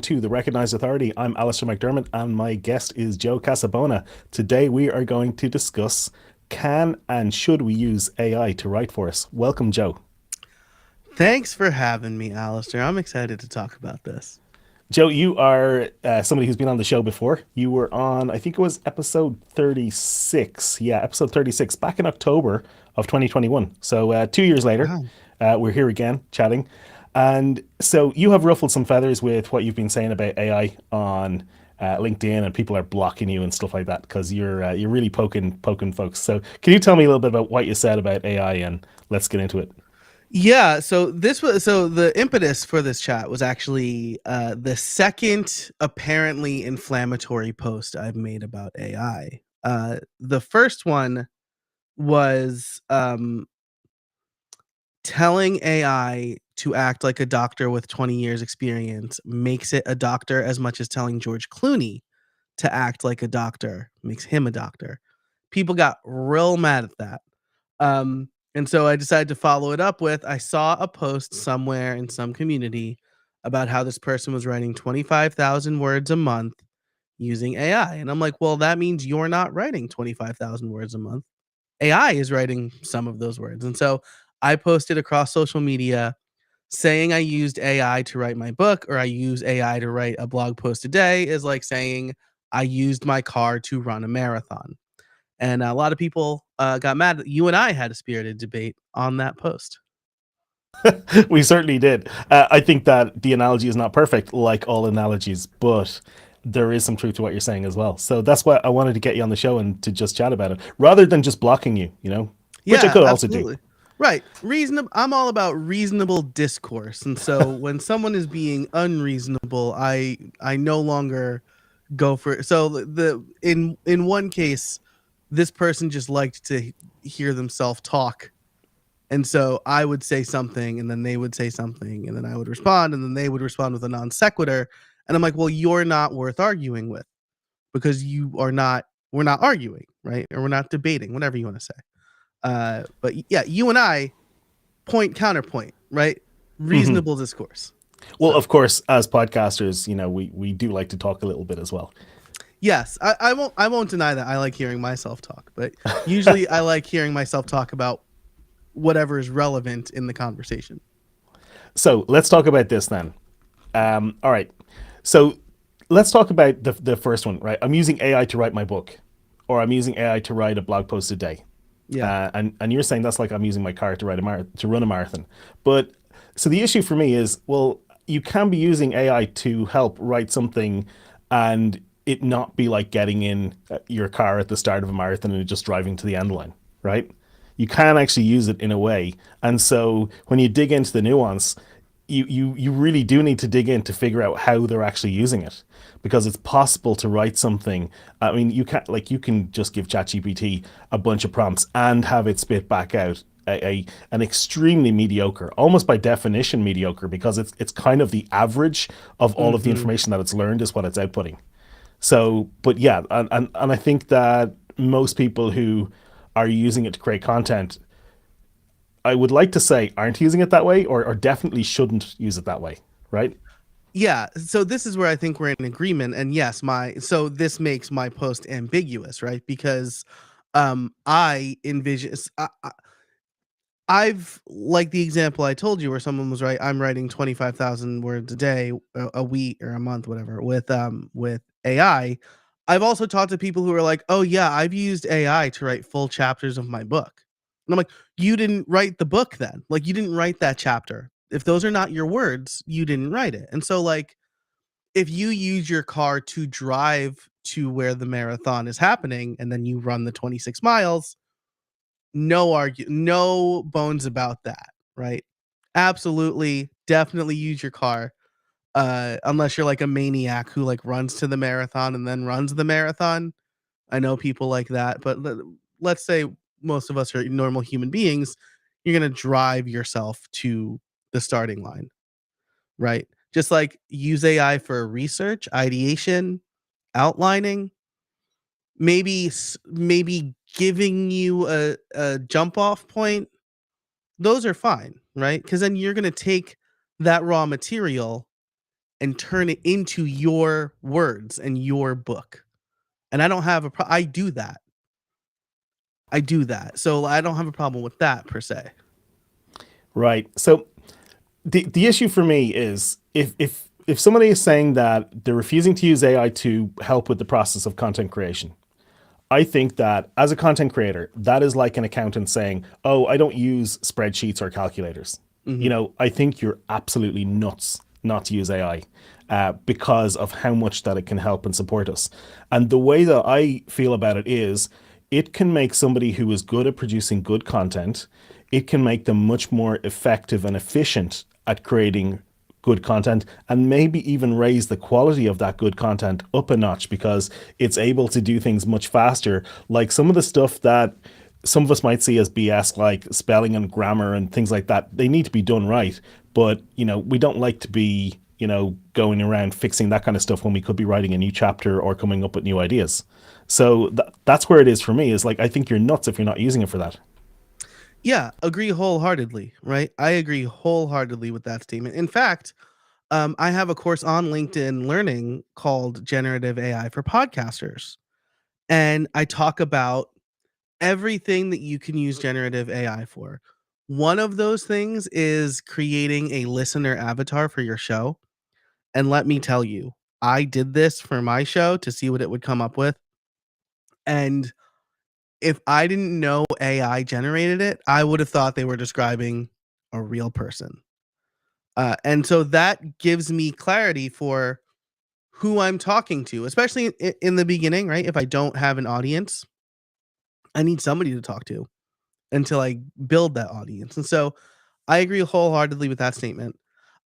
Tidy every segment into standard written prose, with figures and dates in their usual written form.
to the Recognized Authority. I'm Alastair McDermott, and my guest is Joe Casabona. Today, we are going to discuss can and should we use AI to write for us. Welcome, Joe. Thanks for having me, Alistair. I'm excited to talk about this. Joe, you are somebody who's been on the show before. You were on, I think it was episode 36. Yeah, episode 36, back in October of 2021. So 2 years later, Wow. we're here again chatting. And so you have ruffled some feathers with what you've been saying about AI on LinkedIn, and people are blocking you and stuff like that because you're really poking folks. So can you tell me a little bit about what you said about AI, and let's get into it. Yeah, so the impetus for this chat was actually the second apparently inflammatory post I've made about AI. The first one was telling AI to act like a doctor with 20 years experience makes it a doctor as much as telling George Clooney to act like a doctor makes him a doctor. People got real mad at that. And so I decided to follow it up with I saw a post somewhere in some community about how this person was writing 25,000 words a month using AI. And I'm like, well, that means you're not writing 25,000 words a month. AI is writing some of those words. And so I posted across social media saying I used AI to write my book or I use AI to write a blog post a day is like saying I used my car to run a marathon. And a lot of people got mad that you and I had a spirited debate on that post. We certainly did. I think that the analogy is not perfect, like all analogies, but there is some truth to what you're saying as well. So that's why I wanted to get you on the show and to just chat about it, rather than just blocking you, which I Yeah, could also do. absolutely. Right. Reasonable. I'm all about reasonable discourse. And so when someone is being unreasonable, I no longer go for it. So in one case, this person just liked to hear themselves talk. And so I would say something and then they would say something and then I would respond and then they would respond with a non sequitur. And I'm like, well, you're not worth arguing with because you are not, we're not arguing, right? Or we're not debating, whatever you want to say. But yeah, you and I point counterpoint, right? Reasonable discourse. Well, So of course, as podcasters, we do like to talk a little bit as well. yes, I won't deny that I like hearing myself talk, but usually I like hearing myself talk about whatever is relevant in the conversation. So let's talk about this then. All right. So let's talk about the first one, right? I'm using AI to write my book, or I'm using AI to write a blog post a day. Yeah. And you're saying that's like I'm using my car to to run a marathon. But so the issue for me is, well, you can be using AI to help write something, and it not be like getting in your car at the start of a marathon and just driving to the end line, right? You can actually use it in a way, and so when you dig into the nuance, you really do need to dig in to figure out how they're actually using it, because it's possible to write something. I mean, you can just give ChatGPT a bunch of prompts and have it spit back out an extremely mediocre, almost by definition mediocre, because it's kind of the average of all of the Mhm. information that it's learned is what it's outputting. So, but yeah, and I think that most people who are using it to create content, I would like to say, aren't using it that way, or definitely shouldn't use it that way, right? Yeah, so this is where I think we're in agreement and yes, my so this makes my post ambiguous, right? Because I envision I've like the example I told you where someone was right. I'm writing 25,000 words a day, a week or a month, whatever, with AI. I've also talked to people who are like, "Oh yeah, I've used AI to write full chapters of my book." And I'm like, "You didn't write the book then. Like you didn't write that chapter. If those are not your words, you didn't write it." And so like if you use your car to drive to where the marathon is happening and then you run the 26 miles, no bones about that, right? Absolutely, definitely use your car. Unless you're like a maniac who like runs to the marathon and then runs the marathon. I know people like that, but let's say most of us are normal human beings. You're gonna drive yourself to the starting line, right? Just like use AI for research, ideation, outlining, maybe giving you a jump off point. Those are fine, right? Because then you're gonna take that raw material and turn it into your words and your book. And I don't have I do that. I do that. So I don't have a problem with that per se. Right. So the issue for me is if somebody is saying that they're refusing to use AI to help with the process of content creation, I think that as a content creator, that is like an accountant saying, "Oh, I don't use spreadsheets or calculators." Hmm. I think you're absolutely nuts not to use AI because of how much that it can help and support us. And the way that I feel about it is, it can make somebody who is good at producing good content, it can make them much more effective and efficient at creating good content, and maybe even raise the quality of that good content up a notch because it's able to do things much faster. Like some of the stuff that some of us might see as BS, like spelling and grammar and things like that, they need to be done right. But, we don't like to be, going around fixing that kind of stuff when we could be writing a new chapter or coming up with new ideas. So that's where it is for me, is like, I think you're nuts if you're not using it for that. Yeah, agree wholeheartedly, right? I agree wholeheartedly with that statement. In fact, I have a course on LinkedIn Learning called Generative AI for Podcasters. And I talk about everything that you can use generative AI for. One of those things is creating a listener avatar for your show. And let me tell you, I did this for my show to see what it would come up with. And if I didn't know AI generated it, I would have thought they were describing a real person. And so that gives me clarity for who I'm talking to, especially in the beginning, right? If I don't have an audience, I need somebody to talk to until I build that audience. And so I agree wholeheartedly with that statement.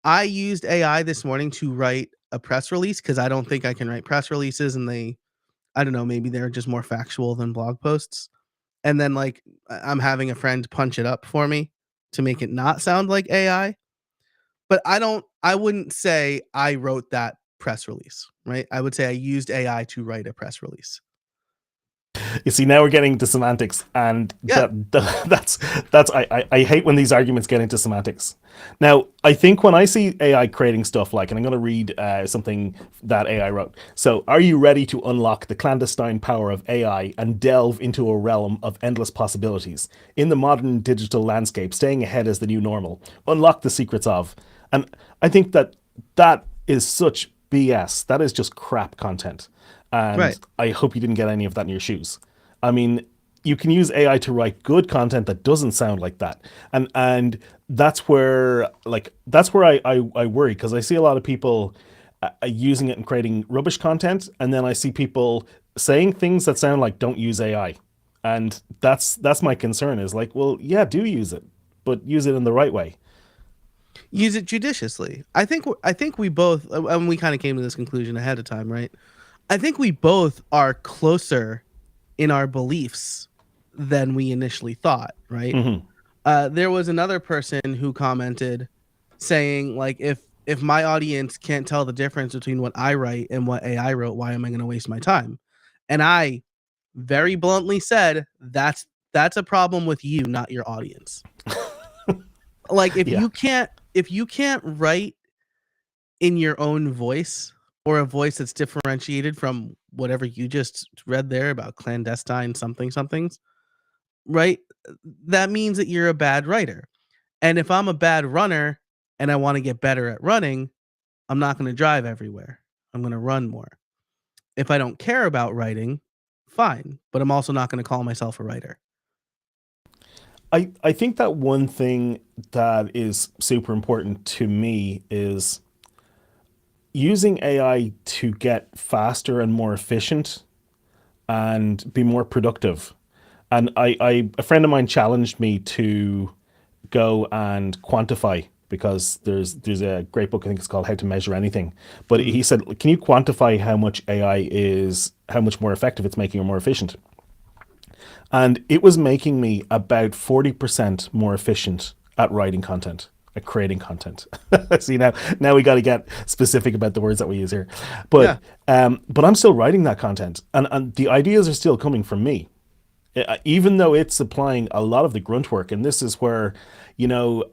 I used AI this morning to write a press release because I don't think I can write press releases, and I don't know, maybe they're just more factual than blog posts. And then like I'm having a friend punch it up for me to make it not sound like AI. But I wouldn't say I wrote that press release, right? I would say I used AI to write a press release. You see, now we're getting into semantics, and Yeah. I hate when these arguments get into semantics. Now, I think when I see AI creating stuff like, and I'm going to read something that AI wrote. So, are you ready to unlock the clandestine power of AI and delve into a realm of endless possibilities? In the modern digital landscape, staying ahead is the new normal. Unlock the secrets of. And I think that is such BS. That is just crap content. And Right. I hope you didn't get any of that in your shoes. I mean, you can use AI to write good content that doesn't sound like that. And that's where I worry, because I see a lot of people using it and creating rubbish content, and then I see people saying things that sound like don't use AI. And that's my concern, is like, well, yeah, do use it, but use it in the right way. Use it judiciously. I think we both and we kind of came to this conclusion ahead of time, right? I think we both are closer in our beliefs than we initially thought, right? Hmm. There was another person who commented saying like if my audience can't tell the difference between what I write and what AI wrote, why am I going to waste my time? And I very bluntly said that's a problem with you, not your audience. Like Yeah. if you can't write in your own voice, or a voice that's differentiated from whatever you just read there about clandestine something somethings, right? That means that you're a bad writer. And if I'm a bad runner and I want to get better at running, I'm not going to drive everywhere. I'm going to run more. If I don't care about writing, fine, but I'm also not going to call myself a writer. I think that one thing that is super important to me is using AI to get faster and more efficient and be more productive. And a friend of mine challenged me to go and quantify, because there's a great book, I think it's called How to Measure Anything. But Mhm. he said, can you quantify how much AI is, how much more effective it's making or more efficient? And it was making me about 40% more efficient at writing content, at creating content. See, now we got to get specific about the words that we use here. Yeah. But I'm still writing that content, and the ideas are still coming from me, even though it's supplying a lot of the grunt work. And this is where, you know,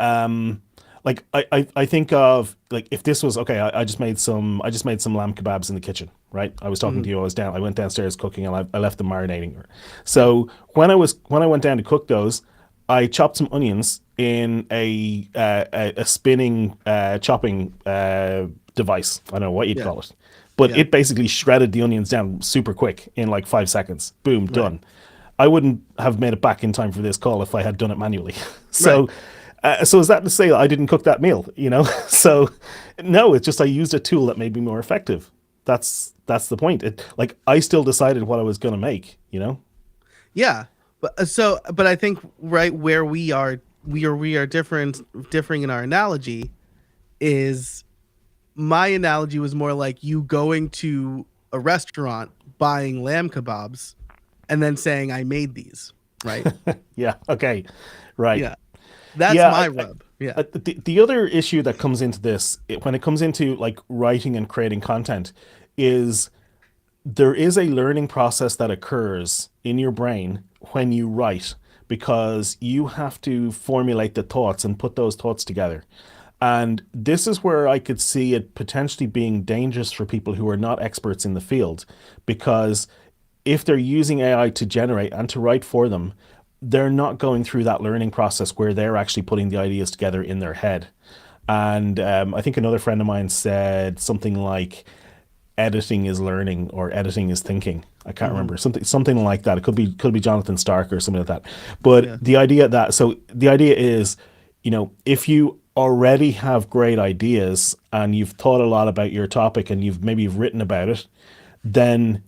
Like I think of like if this was okay, I just made some lamb kebabs in the kitchen, right? I was talking to Mhm. you, I went downstairs cooking and I left them marinating. Yep. So when I went down to cook those, I chopped some onions in a spinning chopping device. I don't know what you'd Yeah. call it, but Yeah. it basically shredded the onions down super quick in like 5 seconds. Boom, Right. done. I wouldn't have made it back in time for this call if I had done it manually. Right. So, so is that to say I didn't cook that meal? You know, so no, it's just I used a tool that made me more effective. That's the point. Like I still decided what I was going to make. You know. Yeah. But I think right where we are differing in our analogy is my analogy was more like you going to a restaurant buying lamb kebabs and then saying I made these, right? Yeah. Okay. Right. Yeah. That's Yeah. my rub. Yeah. The other issue that comes into this when it comes into like writing and creating content is there is a learning process that occurs in your brain when you write because you have to formulate the thoughts and put those thoughts together. And this is where I could see it potentially being dangerous for people who are not experts in the field because if they're using AI to generate and to write for them, they're not going through that learning process where they're actually putting the ideas together in their head. And I think another friend of mine said something like, editing is learning or editing is thinking. I can't Hmm. remember something like that. It could be Jonathan Stark or something like that. But Yeah. the idea is, you know, if you already have great ideas and you've thought a lot about your topic and you've written about it, then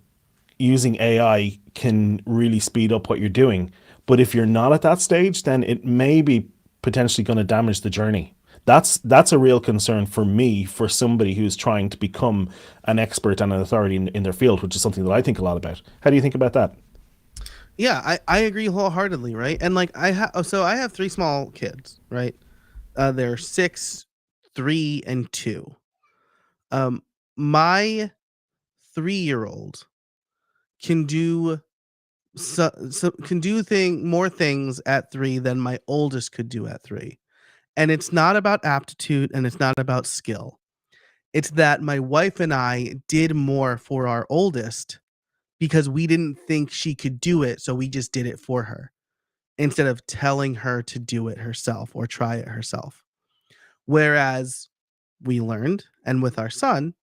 using AI can really speed up what you're doing. But if you're not at that stage, then it may be potentially going to damage the journey. That's a real concern for me for somebody who's trying to become an expert and an authority in their field, which is something that I think a lot about. How do you think about that? Yeah, I agree wholeheartedly, right? And like I have three small kids, right? They're 6, 3, and 2. Um, my 3-year-old can do can do more things at 3 than my oldest could do at 3. And it's not about aptitude and it's not about skill. It's that my wife and I did more for our oldest because we didn't think she could do it, so we just did it for her instead of telling her to do it herself or try it herself. Whereas we learned, and with our son,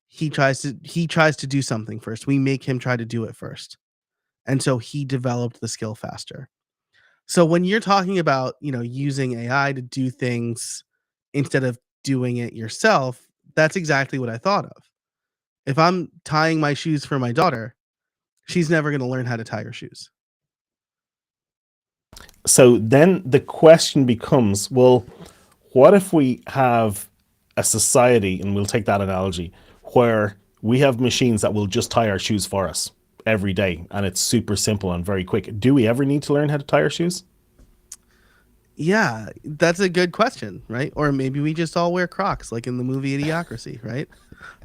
he tries to do something first. We make him try to do it first. And so he developed the skill faster. So when you're talking about, using AI to do things instead of doing it yourself, that's exactly what I thought of. If I'm tying my shoes for my daughter, she's never going to learn how to tie her shoes. So then the question becomes, well, what if we have a society, and we'll take that analogy, where we have machines that will just tie our shoes for us every day, and it's super simple and very quick. Do we ever need to learn how to tie our shoes? Yeah, that's a good question, right? Or maybe we just all wear Crocs like in the movie Idiocracy, right?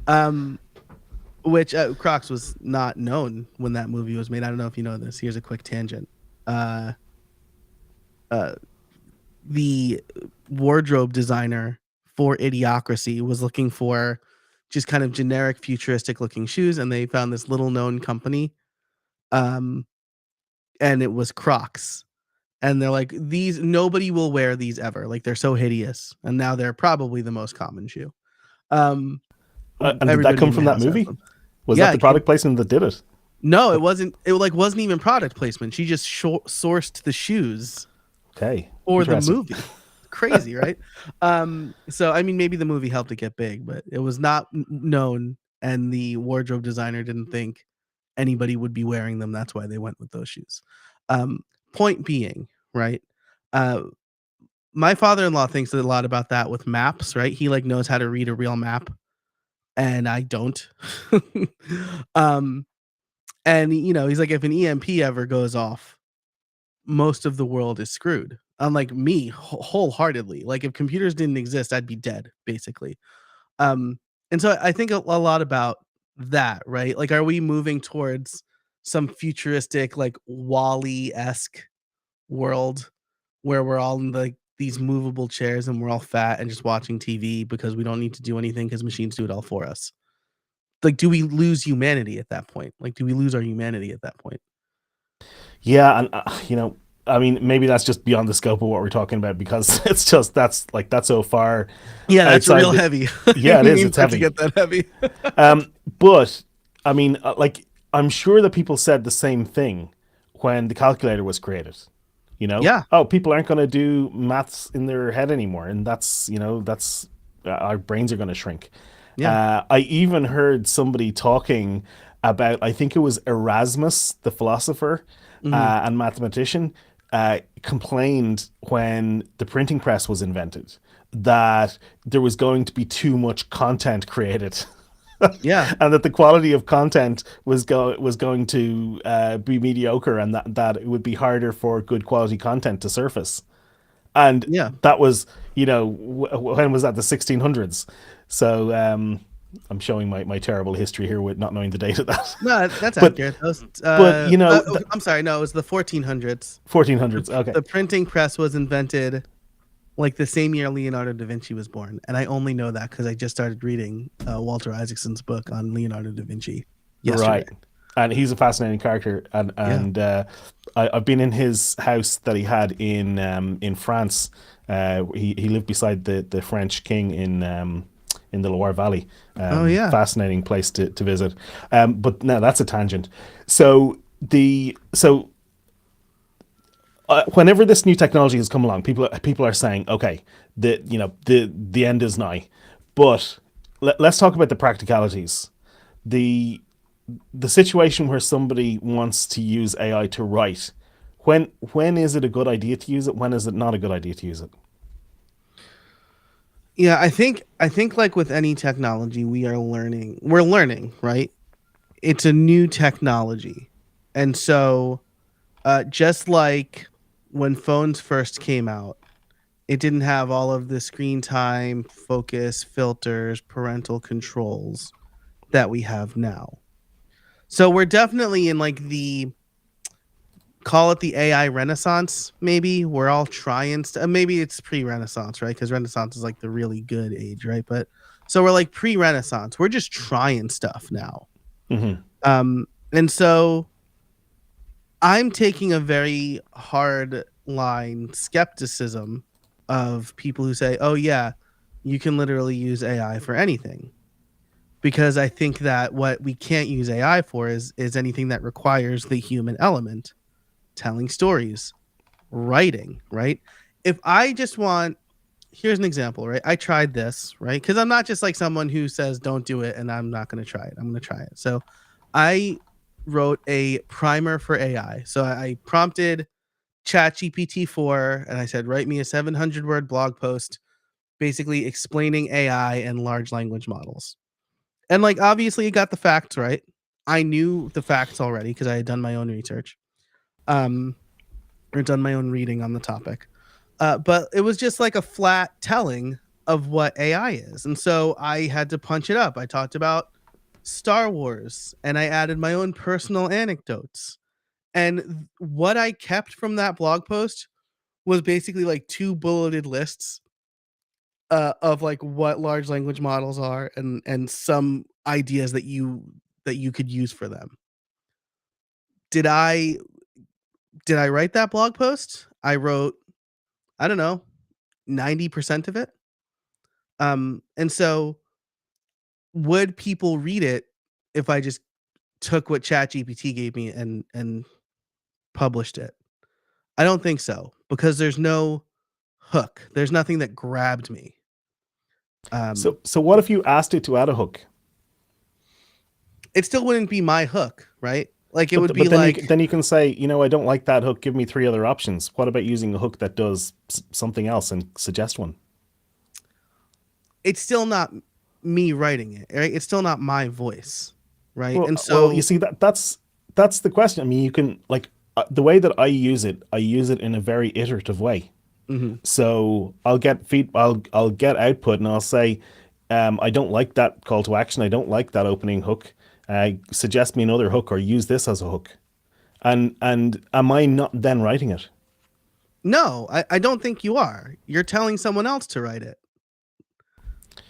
Um which Crocs was not known when that movie was made. I don't know if you know this. Here's a quick tangent. Uh uh the wardrobe designer for Idiocracy was looking for just kind of generic futuristic looking shoes and they found this little known company um and it was Crocs. And they're like, these nobody will wear these ever. Like they're so hideous. And now they're probably the most common shoe. Um And did that Everybody come in my from that house has movie? them. Was that Yeah, the it came. product placement that did it? No, it wasn't. It like wasn't even product placement. She just sourced the shoes Okay, for the interesting. movie. Crazy, right? So I mean, maybe the movie helped it get big, but it was not known, and the wardrobe designer didn't think anybody would be wearing them. That's why they went with those shoes. Um, Point being, right? Uh, my father-in-law thinks a lot about that with maps, right? He like knows how to read a real map, and I don't. um, and he's like, if an EMP ever goes off, most of the world is screwed. Unlike me, wholeheartedly. Like if computers didn't exist, I'd be dead, basically. Um, and so I think a lot about that, right? Like, are we moving towards some futuristic, like Wally esque world where we're all in these movable chairs and we're all fat and just watching TV because we don't need to do anything because machines do it all for us. Like, do we lose humanity at that point? Like, do we lose our humanity at that point? Yeah, and I mean, maybe that's just beyond the scope of what we're talking about because it's just that's so far Yeah, that's outside real the. heavy. Yeah, it You is. mean It's for it to heavy. get that heavy? But I mean, like I'm sure that people said the same thing when the calculator was created. Yeah, Oh, people aren't going to do maths in their head anymore, and that's our brains are going to shrink. yeah. I even heard somebody talking about, I think it was Erasmus, the philosopher Mhm. and mathematician, complained when the printing press was invented that there was going to be too much content created. Yeah, And that the quality of content was going to be mediocre, and that it would be harder for good quality content to surface. And yeah. that was, when was that? The 1600s. So I'm showing my terrible history here with not knowing the date of that. No, that's but accurate. That was, but the I'm sorry, no, it was the 1400s. 1400s. Okay, The printing press was invented like the same year Leonardo da Vinci was born, and I only know that because I just started reading Walter Isaacson's book on Leonardo da Vinci yesterday. right. And he's a fascinating character, and Yeah. I've been in his house that he had in France. He lived beside the French king in the Loire Valley. Oh yeah. Fascinating place to visit. But no, that's a tangent. So whenever this new technology has come along, people are saying, okay, the end is nigh. But let's talk about the practicalities. The the situation where somebody wants to use AI to write, when is it a good idea to use it? When is it not a good idea to use it? Yeah, I think like with any technology, we're learning, right? It's a new technology. And so just like when phones first came out, it didn't have all of the screen time, focus, filters, parental controls that we have now. So we're definitely in like the call it the AI renaissance, maybe. We're all trying maybe it's pre-renaissance, right? Because renaissance is like the really good age, right? But so we're like pre-renaissance. We're just trying stuff now. Hmm. And so I'm taking a very hard line skepticism of people who say, "Oh yeah, you can literally use AI for anything." Because I think that what we can't use AI for is anything that requires the human element, telling stories, writing, right? If I just want here's an example, right? I tried this, right? Because I'm not just like someone who says don't do it and I'm not going to try it. I'm going to try it. So I wrote a primer for AI. So I prompted ChatGPT 4 and I said, write me a 700 word blog post basically explaining AI and large language models. And like, obviously, it got the facts right. I knew the facts already because I had done my own research, um, or done my own reading on the topic. But it was just like a flat telling of what AI is. And so I had to punch it up. I talked about Star Wars and I added my own personal anecdotes. And what I kept from that blog post was basically like two bulleted lists of like what large language models are and some ideas that you could use for them. Did I did I write that blog post? I wrote, I don't know, 90% of it. And so would people read it if I just took what ChatGPT gave me and published it? I don't think so because there's no hook. There's nothing that grabbed me. Um, So what if you asked it to add a hook? it still wouldn't be my hook, right? Like it would be But then like you can say, I don't like that hook. Give me three other options. What about using a hook that does something else and suggest one? it's still not me writing it, right? It's still not my voice, right? And Well, you so see that's the question. I mean, you can like the way that I use it in a very iterative way. mhm. So I'll get output, and I'll say, I don't like that call to action. I don't like that opening hook. Suggest me another hook, or use this as a hook. And am I not then writing it? No, I don't think you are. You're telling someone else to write it.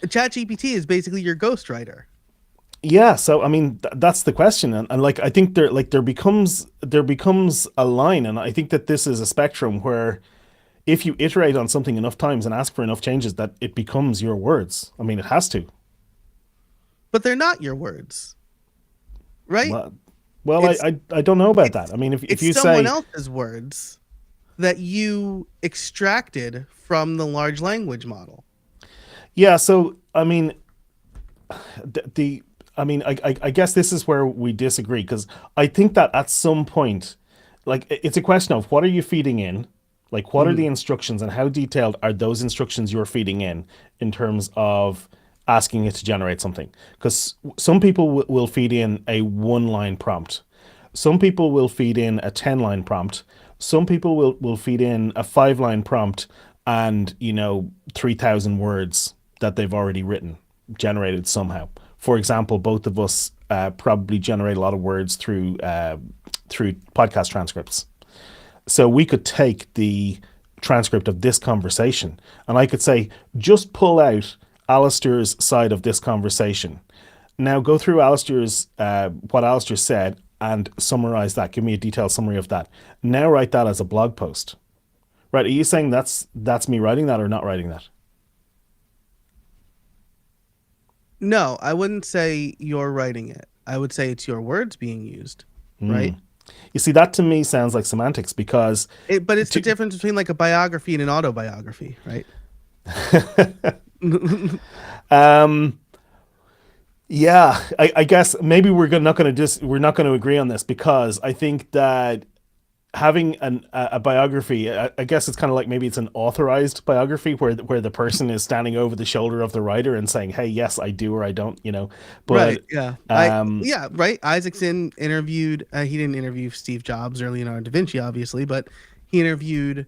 ChatGPT is basically your ghostwriter. Yeah, so I mean that's the question, and like I think there becomes a line, and I think that this is a spectrum where if you iterate on something enough times and ask for enough changes, that it becomes your words. I mean, it has to. But they're not your words, right? Well, well, It's I don't know about that. it's I mean, if it's you someone say, else's words that you extracted from the large language model. yeah, so I mean the I mean I guess this is where we disagree, because I think that at some point, like it's a question of what are you feeding in, like what are the Mhm. instructions and how detailed are those instructions you're feeding in terms of asking it to generate something. Because some people will feed in a one line prompt, some people will feed in a 10-line prompt, some people will feed in a 5-line prompt and 3,000 words that they've already written generated somehow. For example, both of us probably generate a lot of words through podcast transcripts. So we could take the transcript of this conversation and I could say, just pull out Alastair's side of this conversation. Now go through Alastair's what Alastair said and summarize that. Give me a detailed summary of that. Now write that as a blog post. Right? Are you saying that's me writing that or not writing that? No, I wouldn't say you're writing it. I would say it's your words being used, right? You see, that to me sounds like semantics because But it's the to, difference between like a biography and an autobiography, right? yeah, I guess maybe not going to we're not going to agree on this, because I think that having a biography, I guess it's kind of like maybe it's an authorized biography where the person is standing over the shoulder of the writer and saying, "Hey, yes, I do," or "I don't," Right. But Yeah. um, Right. Isaacson interviewed. He didn't interview Steve Jobs or Leonardo da Vinci, obviously, but he interviewed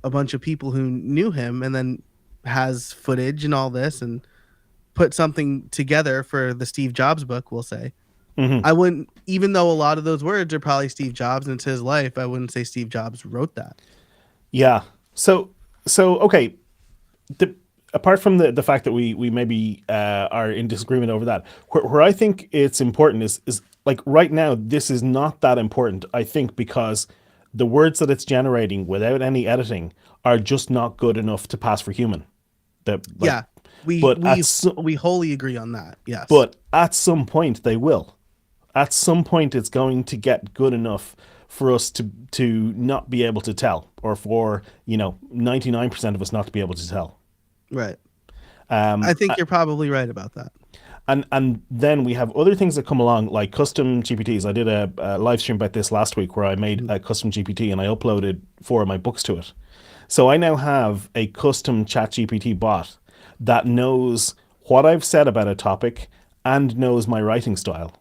a bunch of people who knew him, and then has footage and all this, and put something together for the Steve Jobs book. We'll say. mhm, I wouldn't, even though a lot of those words are probably Steve Jobs and it's his life. I wouldn't say Steve Jobs wrote that. yeah. So okay, the, apart from the fact that we maybe are in disagreement over that, where I think it's important is like right now this is not that important. I think because the words that it's generating without any editing are just not good enough to pass for human. That like, Yeah, we but we we wholly agree on that. Yes. at some point they will. At some point it's going to get good enough for us to not be able to tell, or for 99% of us not to be able to tell. Right. I think you're probably right about that. And then we have other things that come along like custom GPTs. I did a live stream about this last week where I made Mhm. a custom GPT and I uploaded 4 of my books to it. So I now have a custom chat GPT bot that knows what I've said about a topic and knows my writing style.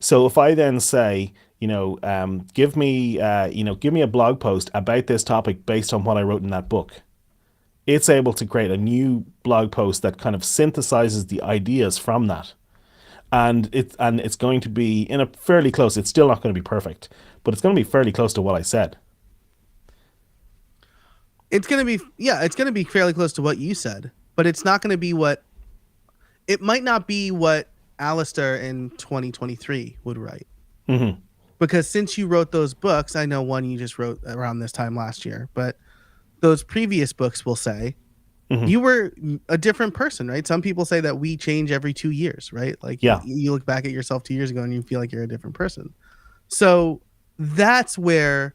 So if I then say, give me a blog post about this topic based on what I wrote in that book, it's able to create a new blog post that kind of synthesizes the ideas from that, and it's going to be in a fairly close. It's still not going to be perfect, but it's going to be fairly close to what I said. It's gonna be, yeah, it's gonna be fairly close to what you said, but it's not gonna be what it might not be what Alastair in 2023 would write. Hmm. Because since you wrote those books, I know one you just wrote around this time last year, but those previous books will say Hmm. you were a different person, right? Some people say that we change every 2 years, right? Like Yeah. you look back at yourself 2 years ago and you feel like you're a different person. So that's where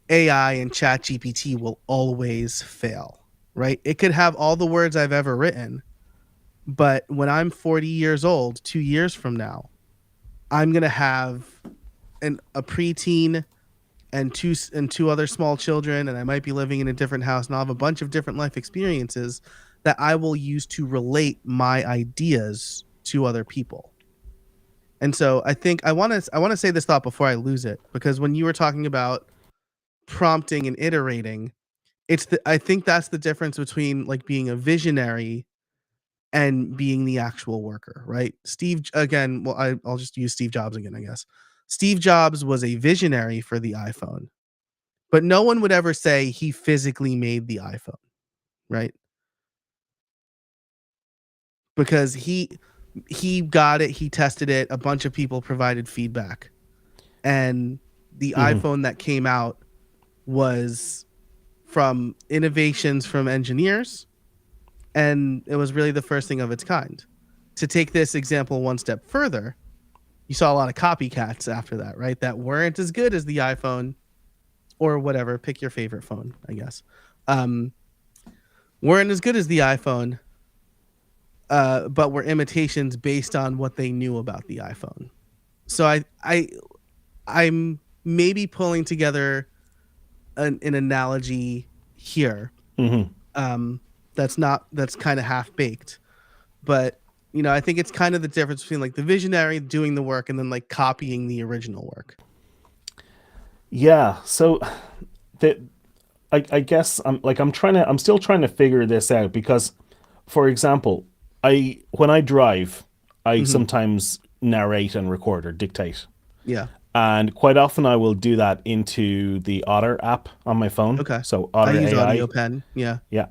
AI and Chat GPT will always fail, right? It could have all the words I've ever written, but when I'm 40 years old, 2 years from now, I'm gonna have a preteen and two other small children, and I might be living in a different house, and I'll have a bunch of different life experiences that I will use to relate my ideas to other people. And so I think I want to say this thought before I lose it, because when you were talking about prompting and iterating, I think that's the difference between like being a visionary and being the actual worker, right? Again, well, I'll just use Steve Jobs again, I guess. Steve Jobs was a visionary for the iPhone, but no one would ever say he physically made the iPhone, right? Because he got it, he tested it, a bunch of people provided feedback, and the Hmm. iPhone that came out was from innovations from engineers, and it was really the first thing of its kind. To take this example one step further, you saw a lot of copycats after that, right? That weren't as good as the iPhone or whatever. Pick your favorite phone, I guess. Um, weren't as good as the iPhone, but were imitations based on what they knew about the iPhone. So I'm maybe pulling together an analogy here. Hmm. Um, that's kind of half baked, but I think it's kind of the difference between like the visionary doing the work and then like copying the original work. Yeah. So that I guess I'm still trying to figure this out because, for example, when I drive, I Hmm. sometimes narrate and record or dictate. Yeah. And quite often I will do that into the Otter app on my phone. Okay. So I Otter use Audio AI. Pen. Yeah. Yeah.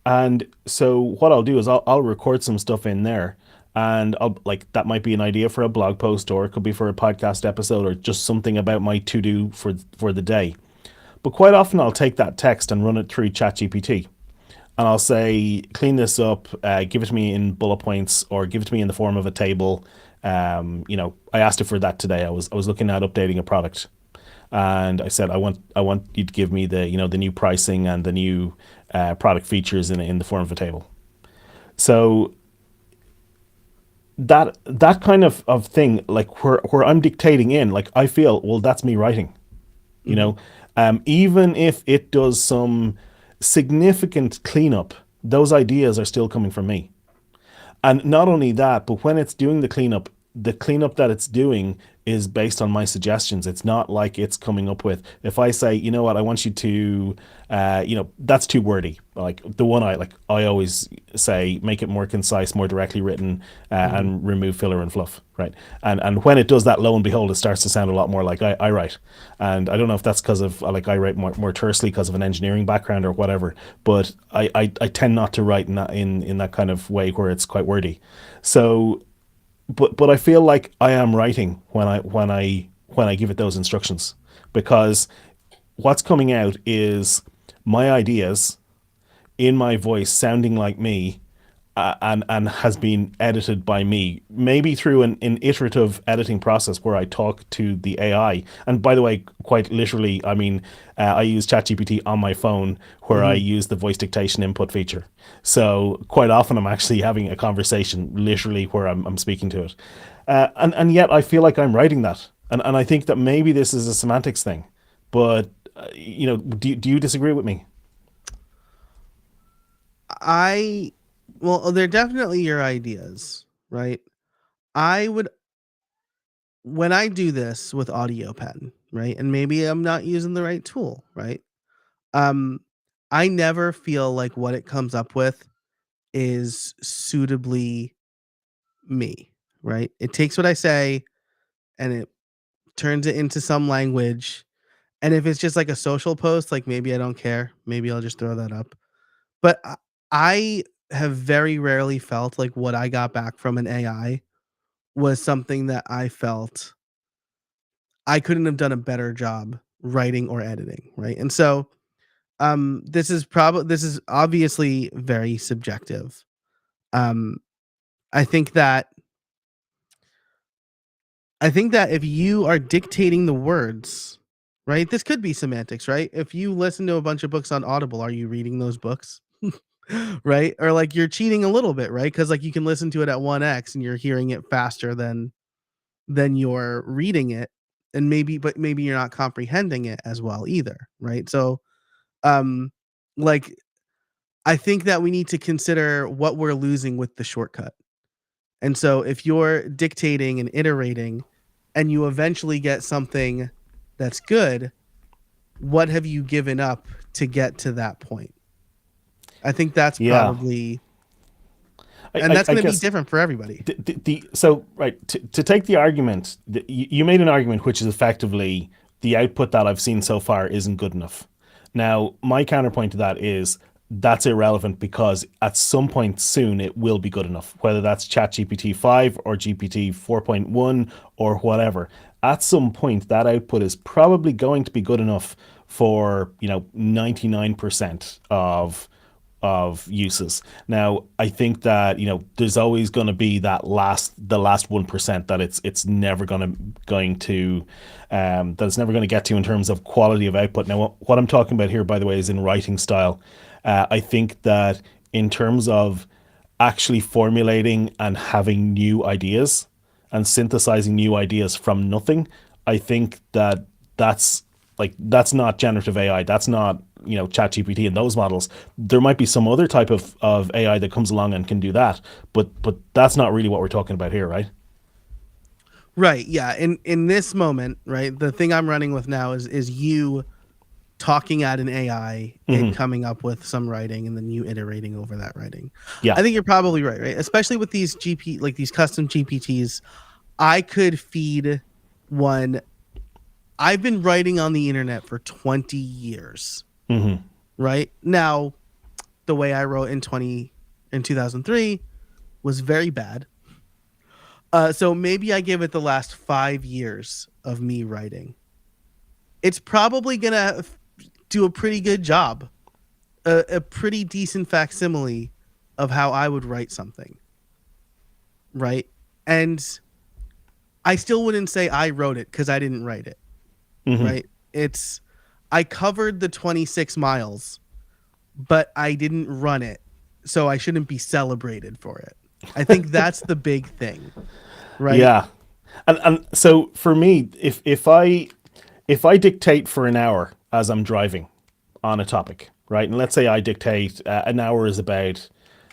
And so what I'll do is I'll record some stuff in there, and I'll like that might be an idea for a blog post, or it could be for a podcast episode, or just something about my to do for the day. But quite often I'll take that text and run it through ChatGPT, and I'll say, clean this up, give it to me in bullet points, or give it to me in the form of a table. I asked it for that today. I was looking at updating a product, and I said I want you to give me the new pricing and the new product features in the form of a table. So that kind of thing, like where I'm dictating in, like I feel, well, that's me writing. You Hmm. know, even if it does some significant cleanup, those ideas are still coming from me. And not only that, but when it's doing the cleanup that it's doing is based on my suggestions. It's not like it's coming up with, if I say, you know what, I want you to, that's too wordy. Like the one I always say, make it more concise, more directly written, Hmm. and remove filler and fluff, right? And when it does that, lo and behold, it starts to sound a lot more like I write. And I don't know if that's because of like I write more tersely because of an engineering background or whatever, but I tend not to write in that kind of way where it's quite wordy. So but I feel like I am writing when I give it those instructions, because what's coming out is my ideas in my voice sounding like me, and has been edited by me, maybe through an iterative editing process where I talk to the AI. And by the way, quite literally, I mean, I use ChatGPT on my phone where I Hmm. use the voice dictation input feature. So quite often I'm actually having a conversation literally where I'm speaking to it. And yet I feel like I'm writing that. And I think that maybe this is a semantics thing. But, do you disagree with me? I well, they're definitely your ideas, right? I would when I do this with Audio Pen, right? And maybe I'm not using the right tool, right? Um, I never feel like what it comes up with is suitably me, right? It takes what I say and it turns it into some language. And if it's just like a social post, like maybe I don't care. Maybe I'll just throw that up. But I have very rarely felt like what I got back from an AI was something that I felt I couldn't have done a better job writing or editing, right? And so this is obviously very subjective. Um I think that I think that if you are dictating the words, right? This could be semantics, right? If you listen to a bunch of books on Audible, are you reading those books? Right? Or like you're cheating a little bit, right? Cuz like you can listen to it at 1x and you're hearing it faster than you're reading it, and maybe you're not comprehending it as well either, right? So um like I think that we need to consider what we're losing with the shortcut. And so if you're dictating and iterating and you eventually get something that's good, what have you given up to get to that point? I think that's Yeah. probably I, and I, that's I going to be guess different for everybody. so right to take the argument, you made an argument which is effectively the output that I've seen so far isn't good enough. Now, my counterpoint to that is that's irrelevant because at some point soon it will be good enough, whether that's ChatGPT 5 or GPT 4.1 or whatever. At some point, that output is probably going to be good enough for, 99% of uses. Now, I think that, there's always going to be the last 1% that it's never going to that it's never going to get to in terms of quality of output. Now, what I'm talking about here, by the way, is in writing style. I think that in terms of actually formulating and having new ideas and synthesizing new ideas from nothing, I think that that's that's not generative AI. That's not, ChatGPT and those models. There might be some other type of AI that comes along and can do that, but that's not really what we're talking about here, right? Right. Yeah. In this moment, right, the thing I'm running with now is you talking at an AI, it Hmm. coming up with some writing, and then you iterating over that writing. Yeah. I think you're probably right, right? Especially with these like these custom GPTs, I could feed one. I've been writing on the internet for 20 years, Hmm. right? Now, the way I wrote in 2003 was very bad. So maybe I give it the last 5 years of me writing. It's probably gonna do a pretty good job, a pretty decent facsimile of how I would write something, right? And I still wouldn't say I wrote it because I didn't write it, Hmm. right? It's I covered the 26 miles, but I didn't run it, so I shouldn't be celebrated for it. I think that's the big thing, right? Yeah. And so for me, if I dictate for an hour as I'm driving on a topic, right? And let's say I dictate, an hour is about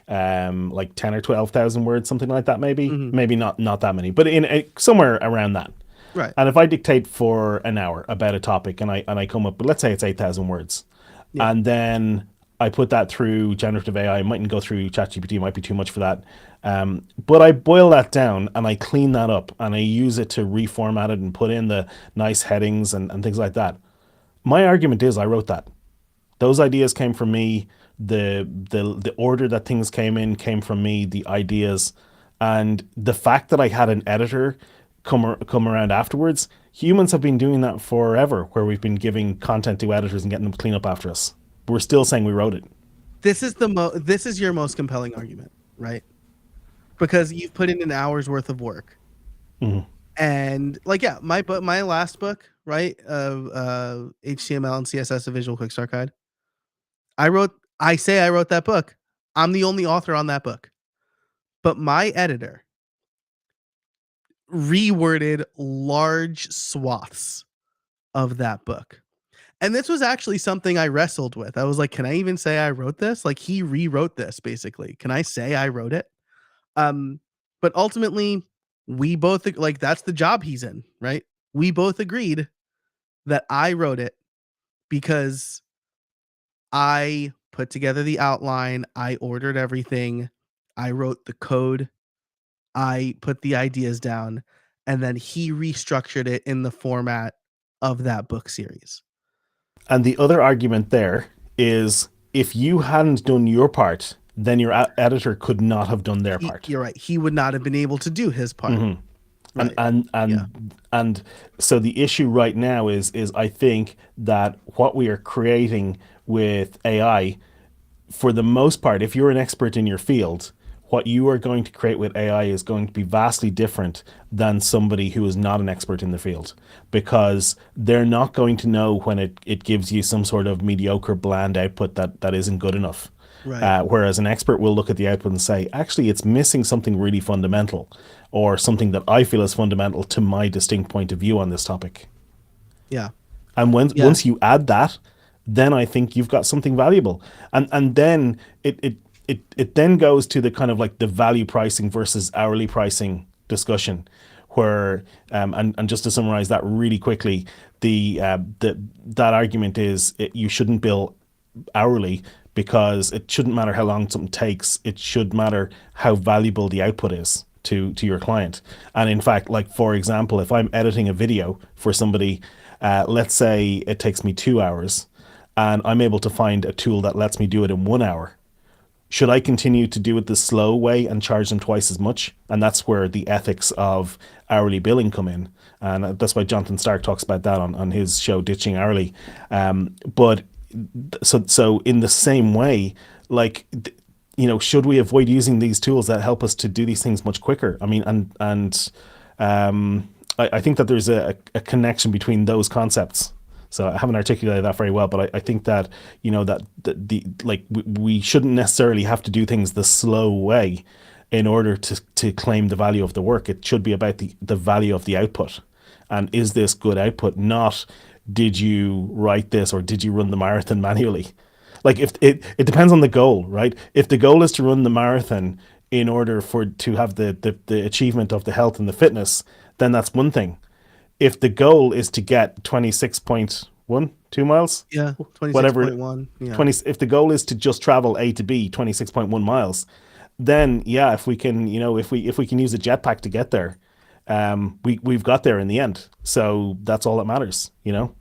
like 10 or 12,000 words, something like that, maybe. Hmm. Maybe not that many, but in somewhere around that. Right. And if I dictate for an hour about a topic and I come up, but let's say it's 8,000 words, Yeah. and then I put that through generative AI. I mightn't go through ChatGPT, it might be too much for that. But I boil that down and I clean that up and I use it to reformat it and put in the nice headings and things like that. My argument is I wrote that. Those ideas came from me. The order that things came from me. The ideas, and the fact that I had an editor come around afterwards. Humans have been doing that forever, where we've been giving content to editors and getting them to clean up after us. But we're still saying we wrote it. This is your most compelling argument, right? Because you've put in an hour's worth of work. Hmm. And like, yeah, my last book, right, of HTML and CSS, a visual quick start guide. I say I wrote that book. I'm the only author on that book. But my editor reworded large swaths of that book. And this was actually something I wrestled with. I was like, can I even say I wrote this? Like, he rewrote this basically. Can I say I wrote it? Um, but ultimately, we both like that's the job he's in, right? We both agreed that I wrote it because I put together the outline, I ordered everything, I wrote the code, I put the ideas down, and then he restructured it in the format of that book series. And the other argument there is if you hadn't done your part, then your editor could not have done their part. You're right. He would not have been able to do his part. Hmm. And Right. and Yeah. and so the issue right now is I think that what we are creating with AI, for the most part, if you're an expert in your field, what you are going to create with AI is going to be vastly different than somebody who is not an expert in the field, because they're not going to know when it gives you some sort of mediocre, bland output that isn't good enough. Right. Whereas an expert will look at the output and say, actually, it's missing something really fundamental or something that I feel is fundamental to my distinct point of view on this topic. Yeah. And Yeah. once you add that, then I think you've got something valuable. And then it then goes to the kind of like the value pricing versus hourly pricing discussion, where and just to summarize that really quickly, that argument is you shouldn't bill hourly because it shouldn't matter how long something takes. It should matter how valuable the output is to your client. And in fact, like for example, if I'm editing a video for somebody, let's say it takes me 2 hours, and I'm able to find a tool that lets me do it in 1 hour, should I continue to do it the slow way and charge them twice as much? And that's where the ethics of hourly billing come in. And that's why Jonathan Stark talks about that on his show, Ditching Hourly. But so in the same way, like, should we avoid using these tools that help us to do these things much quicker? I mean, I think that there's a connection between those concepts. So I haven't articulated that very well, but I think that that the like we shouldn't necessarily have to do things the slow way in order to claim the value of the work. It should be about the value of the output, and is this good output? Not did you write this or did you run the marathon manually? Like if it depends on the goal, right? If the goal is to run the marathon in order for to have the achievement of the health and the fitness, then that's one thing. If the goal is to get 26.12 miles, Yeah, whatever, 26.1. Yeah. 20, if the goal is to just travel A to B 26.1 miles, then yeah, if we can, if we can use a jetpack to get there, we've got there in the end. So that's all that matters.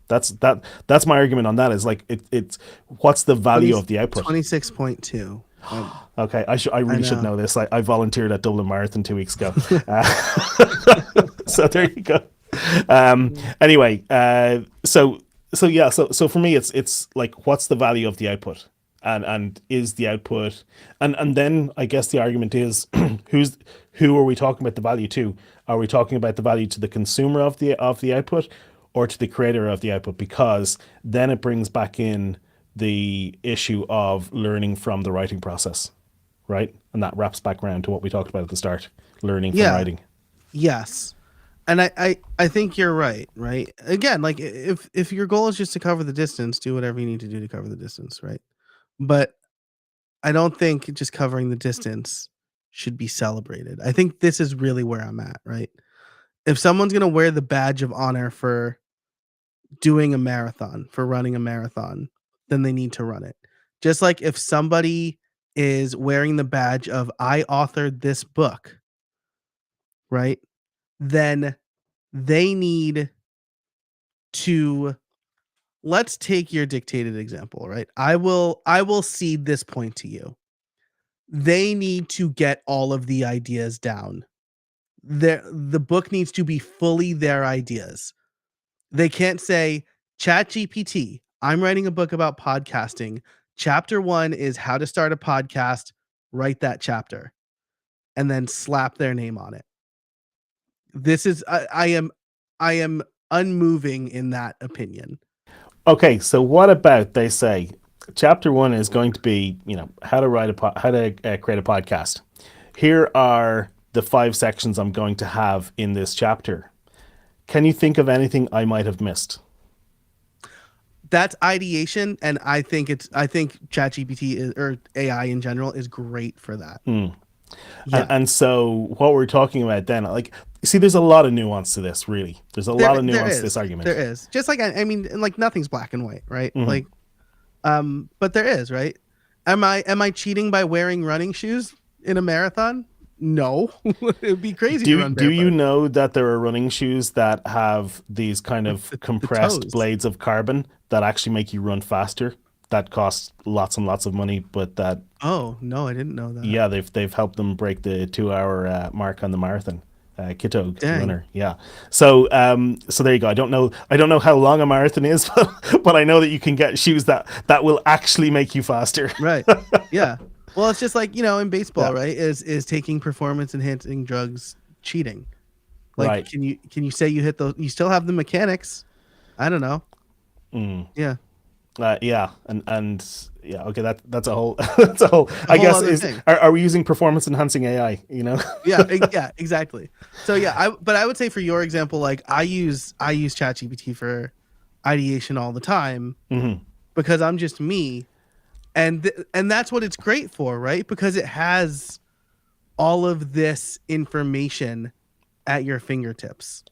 That's my argument on that, is like it's what's the 20, value of the output. 26.2. Okay, I really should know this. I volunteered at Dublin Marathon 2 weeks ago. So there you go. Anyway, so for me, it's like, what's the value of the output, and is the output, and then I guess the argument is, who are we talking about the value to? Are we talking about the value to the consumer of the output, or to the creator of the output? Because then it brings back in the issue of learning from the writing process, right? And that wraps back around to what we talked about at the start, learning from Yeah. writing. Yes. And I think you're right. Again, like if your goal is just to cover the distance, do whatever you need to do to cover the distance, right? But I don't think just covering the distance should be celebrated. I think this is really where I'm at, right? If someone's going to wear the badge of honor for doing a marathon, for running a marathon, then they need to run it. Just like if somebody is wearing the badge of I authored this book, right? Then they need to, let's take your dictated example, right? I will cede this point to you. They need to get all of the ideas down. The book needs to be fully their ideas. They can't say, ChatGPT, I'm writing a book about podcasting. Chapter 1 is how to start a podcast. Write that chapter. And then slap their name on it. This is I am unmoving in that opinion. Okay, so what about, they say chapter 1 is going to be, how to create a podcast. Here are the 5 sections I'm going to have in this chapter. Can you think of anything I might have missed? That's ideation, and I think ChatGPT or AI in general is great for that. Yeah. And so what we're talking about then, like, see, there's a lot of nuance to this, really. There's a lot of nuance to this argument. There is. Just like, I mean, like, nothing's black and white, right? Like, but there is, right? Am I cheating by wearing running shoes in a marathon? No. It'd be crazy to run barefoot. Do you know that there are running shoes that have these kind of compressed blades of carbon that actually make you run faster? That cost lots and lots of money, but that... Oh, no, I didn't know that. Yeah, they've helped them break the 2-hour mark on the marathon. Kitto runner, yeah. So there you go. I don't know how long a marathon is, but I know that you can get shoes that will actually make you faster. Right. Yeah. Well, it's just like, in baseball, right? Is taking performance enhancing drugs cheating? Like, right. Can you say you hit those? You still have the mechanics. I don't know. Yeah. Yeah, and yeah, okay, that's a whole that's a whole. I guess are we using performance enhancing AI? Yeah, exactly. So yeah, I would say for your example, like I use ChatGPT for ideation all the time because I'm just me, and that's what it's great for, right? Because it has all of this information at your fingertips.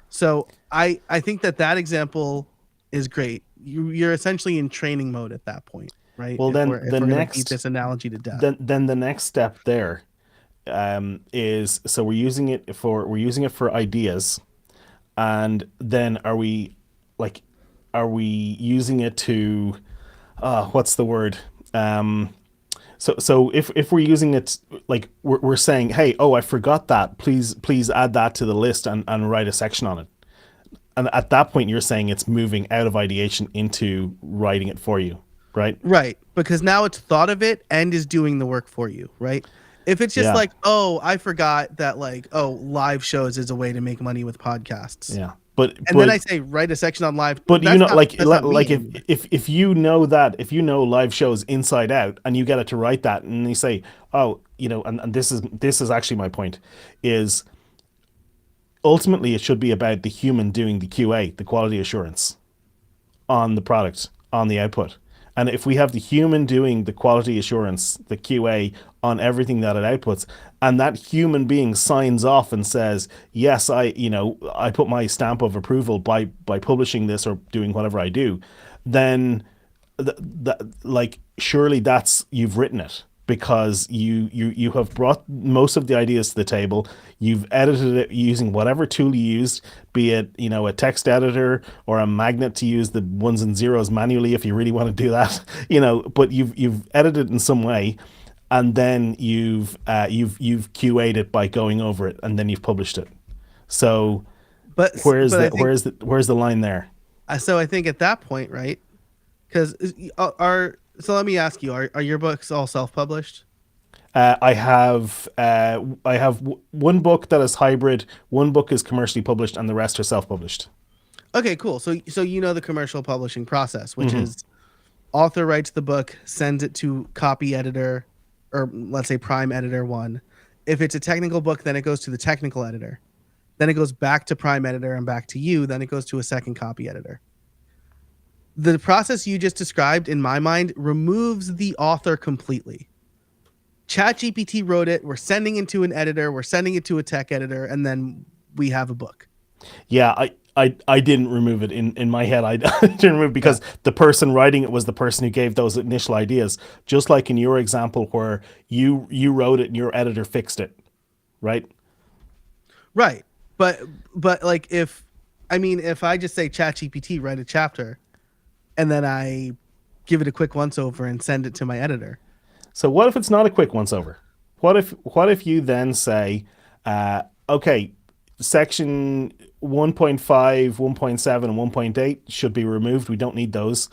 So I think that example is great. You're essentially in training mode at that point, right? Well, then the next beat this analogy to death. Then the next step there is so we're using it for ideas, and then like are we using it to what's the word? So if we're using it, like we're saying, hey, oh, I forgot that, please add that to the list and write a section on it. And at that point, you're saying it's moving out of ideation into writing it for you, right? Right, because now it's thought of it and is doing the work for you, right? If it's just Yeah, like, oh, I forgot that, like, oh, live shows is a way to make money with podcasts. yeah. But And then I but say write a section on live. but you know, That's not me like anymore. if you know that, if you know live shows inside out, and you get it to write that, and you say, oh, and this is actually my point, is ultimately it should be about the human doing the QA, the quality assurance on the product, on the output. And if we have the human doing the quality assurance, the QA on everything that it outputs, and that human being signs off and says, "Yes, I put my stamp of approval by publishing this or doing whatever I do," then like surely that's you've written it because you have brought most of the ideas to the table. You've edited it using whatever tool you used, be it a text editor or a magnet to use the ones and zeros manually if you really want to do that. But you've edited it in some way, and then you've QA'd it by going over it, and then you've published it. So But I think where's the line there? so. I think at that point, right? Because are so. Let me ask you: Are your books all self-published? I have one book that is hybrid, one book is commercially published, and the rest are self-published. Okay, cool. So you know the commercial publishing process, which Hmm. is author writes the book, sends it to copy editor, or let's say prime editor one. If it's a technical book, then it goes to the technical editor. Then it goes back to prime editor and back to you. Then it goes to a second copy editor. The process you just described, in my mind, removes the author completely. ChatGPT wrote it. We're sending it to an editor. We're sending it to a tech editor, and then we have a book. Yeah, I didn't remove it in my head. I didn't remove it Yeah. because the person writing it was the person who gave those initial ideas. Just like in your example where you wrote it and your editor fixed it, right? Right. But like if I just say ChatGPT write a chapter and then I give it a quick once over and send it to my editor. So what if it's not a quick once over? What if you then say, okay, section 1.5, 1.7, and 1.8 should be removed. We don't need those.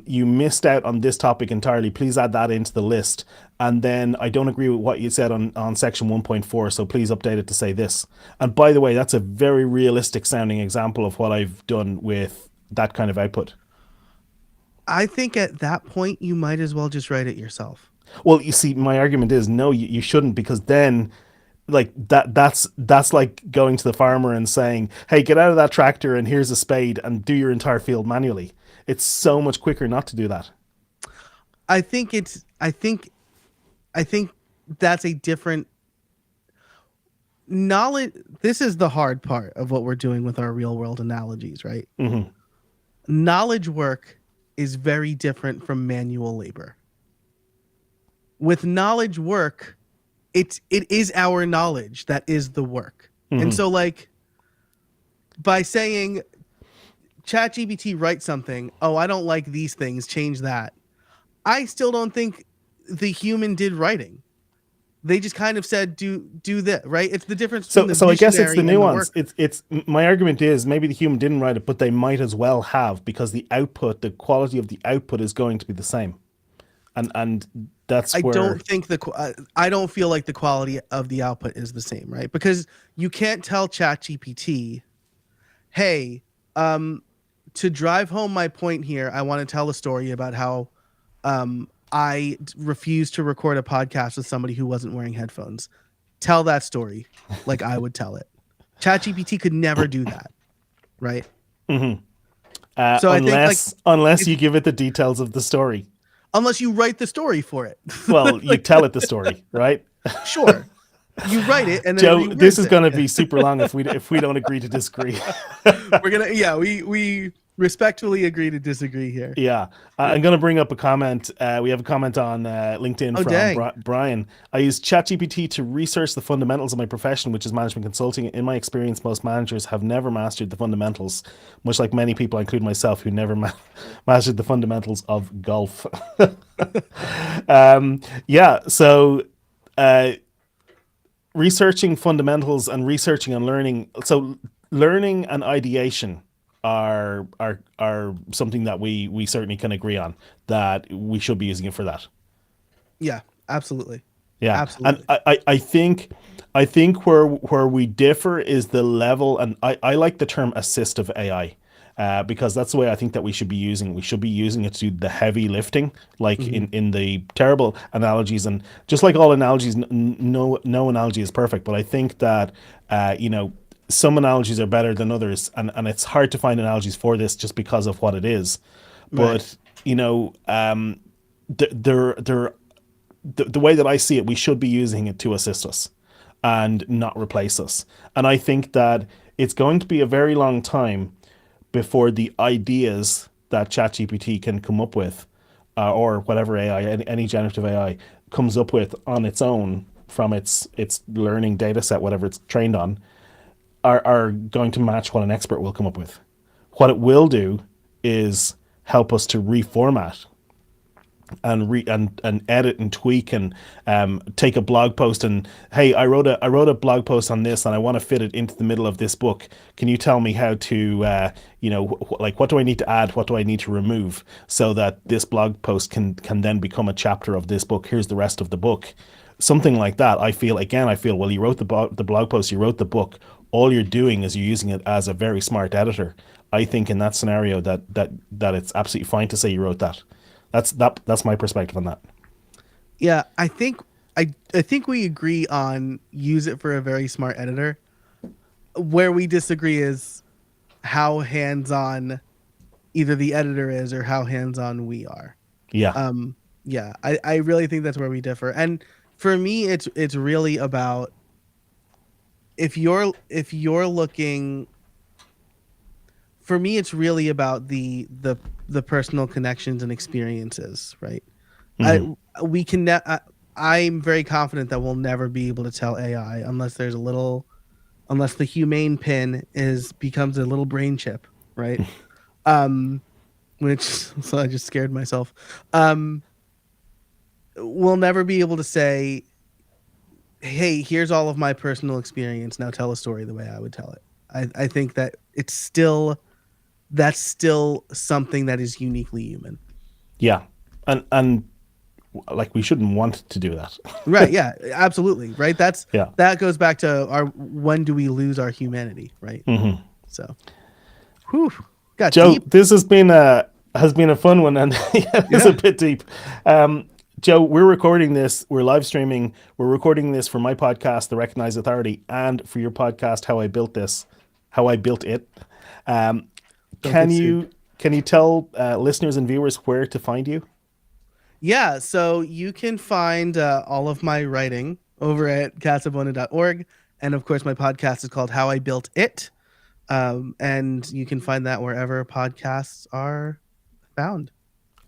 You missed out on this topic entirely. Please add that into the list. And then I don't agree with what you said on section 1.4, so please update it to say this. And by the way, that's a very realistic sounding example of what I've done with that kind of output. I think at that point you might as well just write it yourself. Well, you see, my argument is no, you shouldn't, because then like that's like going to the farmer and saying, hey, get out of that tractor and here's a spade and do your entire field manually. It's so much quicker not to do that. I think it's I think that's a different knowledge. This is the hard part of what we're doing with our real world analogies, right? Hmm. Knowledge work is very different from manual labor. With knowledge work, it is our knowledge that is the work. And Hmm. so like by saying ChatGPT write something, oh, I don't like these things, change that. I still don't think the human did writing. They just kind of said do that, right? It's the difference between the So I guess it's the visionary and the nuance. worker. It's my argument is maybe the human didn't write it, but they might as well have, because the output, the quality of the output is going to be the same. And that's I where. don't think I don't feel like the quality of the output is the same, right? Because you can't tell ChatGPT, "Hey, to drive home my point here, I want to tell a story about how I refused to record a podcast with somebody who wasn't wearing headphones. Tell that story like I would tell it." ChatGPT could never do that, right? So I think like Unless if you give it the details of the story. unless you write the story for it, Well, you like tell it the story, right? sure, you write it and then it Joe, this rewords is it. going to be super long if we don't agree to disagree. We're gonna yeah we Respectfully agree to disagree here. Yeah, Yeah. I'm going to bring up a comment. We have a comment on LinkedIn Oh from dang. Brian. I use ChatGPT to research the fundamentals of my profession, which is management consulting. In my experience, most managers have never mastered the fundamentals, much like many people, including myself, who never mastered the fundamentals of golf. Yeah, so uh, researching fundamentals and researching and learning. So learning and ideation are something that we certainly can agree on that we should be using it for that. Yeah, absolutely. Yeah, and Absolutely. I think where we differ is the level, and I like the term assistive AI. Because that's the way I think that we should be using it. We should be using it to do the heavy lifting, like Hmm. in the terrible analogies. And just like all analogies, no analogy is perfect. But I think that some analogies are better than others, and it's hard to find analogies for this just because of what it is. Right. But there the way that I see it, we should be using it to assist us and not replace us. And I think that it's going to be a very long time before the ideas that ChatGPT can come up with, or whatever AI, any generative AI comes up with on its own from its learning data set, whatever it's trained on, are going to match what an expert will come up with. What it will do is help us to reformat and edit and tweak and take a blog post and, hey, I wrote a blog post on this and I want to fit it into the middle of this book. Can you tell me how to like, what do I need to add, what do I need to remove, so that this blog post can then become a chapter of this book? Here's the rest of the book. Something like that. I feel, well, you wrote the blog post, you wrote the book, all you're doing is you're using it as a very smart editor. I think in that scenario that it's absolutely fine to say you wrote that. That's my perspective on that. Yeah, I think we agree on use it for a very smart editor. Where we disagree is how hands-on either the editor is or how hands-on we are. Yeah. Um, yeah, I really think that's where we differ. And for me, it's really about if you're looking. For me, it's really about the personal connections and experiences, right? I Hmm. we can. I'm very confident that we'll never be able to tell AI unless there's a little, unless the humane pin is becomes a little brain chip, right? Um, which so I just scared myself. Um, we'll never be able to say, "Hey, here's all of my personal experience. Now tell a story the way I would tell it." I think that it's still that's still something that is uniquely human. Yeah. And like, we shouldn't want to do that. Right, yeah, absolutely. Right? Yeah. That goes back to our when do we lose our humanity, right? Hmm. So, whew, got Joe, deep. this has been a fun one, and yeah, it's a Yeah. bit deep. Joe, we're recording this. We're live streaming. We're recording this for my podcast, The Recognized Authority, and for your podcast, How I Built It. Um, Don't get can sued. you can you tell listeners and viewers where to find you? Yeah, so you can find all of my writing over at casabona.org. And of course, my podcast is called How I Built It. And you can find that wherever podcasts are found.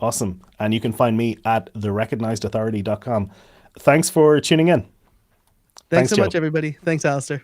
Awesome. And you can find me at therecognizedauthority.com. Thanks for tuning in. Thanks Thanks, so much, Joe. everybody. Thanks, Alistair.